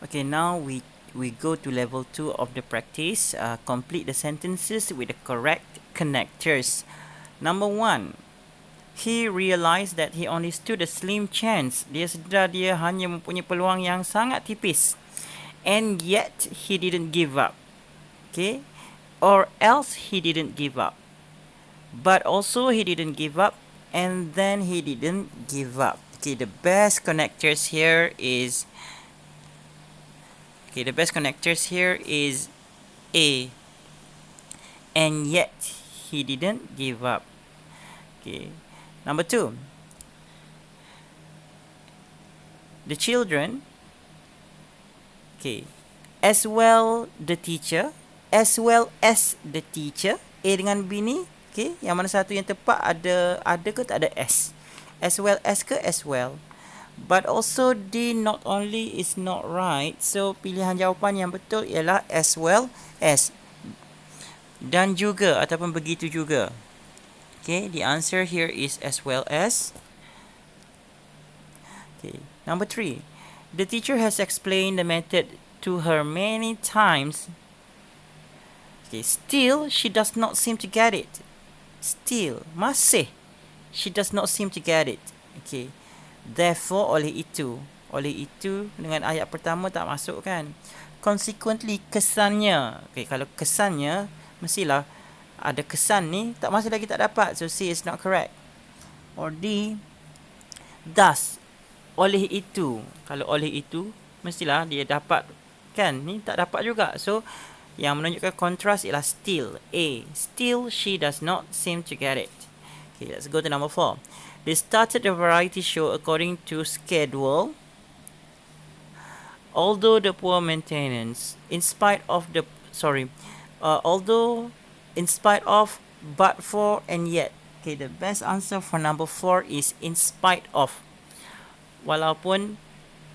Okay, now we go to level 2 of the practice. Complete the sentences with the correct connectors. Number 1. He realized that he only stood a slim chance. Dia sedar dia hanya mempunyai peluang yang sangat tipis. And yet he didn't give up. Okay? Or else he didn't give up. But also he didn't give up, and then he didn't give up. Okay, the best connectors here is A. And yet he didn't give up. Okay. Number 2. The children, okay, as well as the teacher. A dengan B ni, okay, yang mana satu yang tepat, ada ke tak ada S? As well as ke as well? But also D not only is not right. So pilihan jawapan yang betul ialah as well as. Dan juga ataupun begitu juga. Okay, the answer here is as well as. Okay, number 3. The teacher has explained the method to her many times. Okay, still she does not seem to get it. Still, masih she does not seem to get it. Okay, therefore oleh itu dengan ayat pertama tak masuk kan. Consequently, kesannya. Okay, kalau kesannya mestilah ada kesan ni, tak masih lagi tak dapat. So C is not correct. Or D, thus, oleh itu. Kalau oleh itu, mestilah dia dapat kan. Ni tak dapat juga. So yang menunjukkan kontras ialah still. A, still she does not seem to get it. Okay, let's go to number 4. They started the variety show according to schedule. Although the poor maintenance, in spite of, but for, and yet. Okay, the best answer for number 4 is in spite of. Walaupun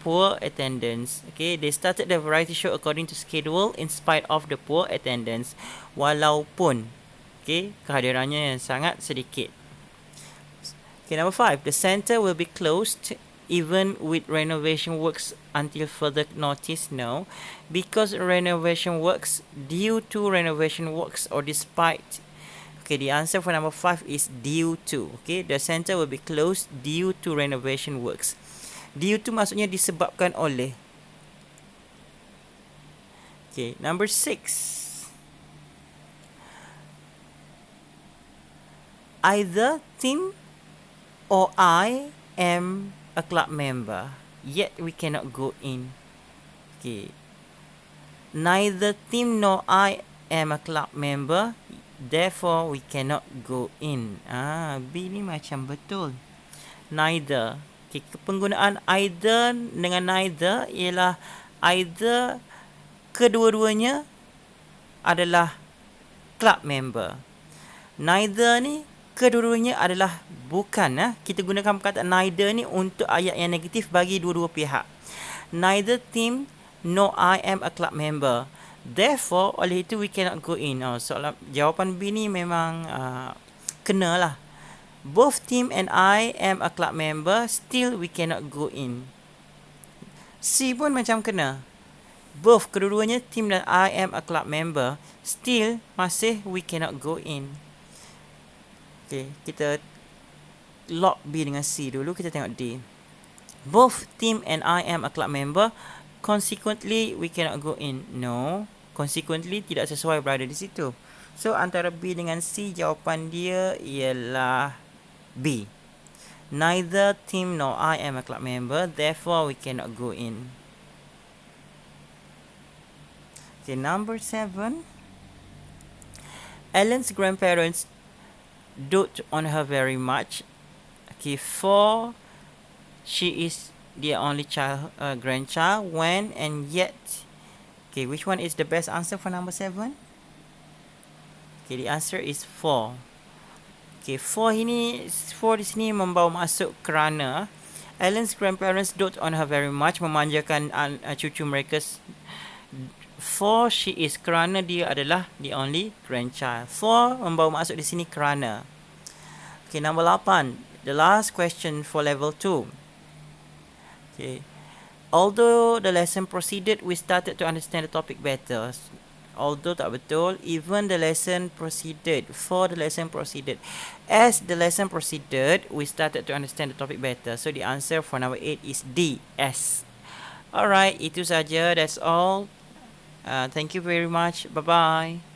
poor attendance. Okay, they started the variety show according to schedule in spite of the poor attendance. Walaupun, okay, kehadirannya yang sangat sedikit. Okay, number 5. The center will be closed even with renovation works until further notice. No, because renovation works, due to renovation works, or despite. Okay, the answer for number 5 is due to. Okay, the center will be closed due to renovation works. Due to maksudnya disebabkan oleh. Okay, number 6. Either Tim or I am a club member, yet we cannot go in. Okay. Neither Tim nor I am a club member, therefore we cannot go in. B ni macam betul. Neither. Okay, penggunaan either dengan neither ialah either kedua-duanya adalah club member. Neither ni kedua-duanya adalah bukan. Kita gunakan perkataan neither ni untuk ayat yang negatif bagi dua-dua pihak. Neither Tim nor I am a club member. Therefore, oleh itu we cannot go in. Soalan jawapan B ni memang kena lah. Both Tim and I am a club member, still we cannot go in. C pun macam kena. Both, kedua-duanya Tim dan I am a club member, still masih we cannot go in. Okay, kita lock B dengan C dulu, kita tengok D. Both Tim and I am a club member, consequently we cannot go in. No, consequently tidak sesuai berada di situ. So antara B dengan C, jawapan dia ialah B. Neither Tim nor I am a club member, therefore we cannot go in. Okay, number 7. Ellen's grandparents dote on her very much. Okay, for she is the only grandchild, when and yet. Okay, which one is the best answer for number 7? Okay, the answer is 4. Okay, 4 di sini membawa masuk kerana. Ellen's grandparents dote on her very much, memanjakan cucu mereka. For she is, kerana dia adalah the only grandchild. For membawa masuk di sini kerana. Okay, number 8. The last question for level 2. Okay. Although the lesson proceeded, we started to understand the topic better. Although tak betul, even the lesson proceeded. For the lesson proceeded. As the lesson proceeded, we started to understand the topic better. So the answer for number 8 is D, S. Alright, itu saja. That's all. Thank you very much. Bye-bye.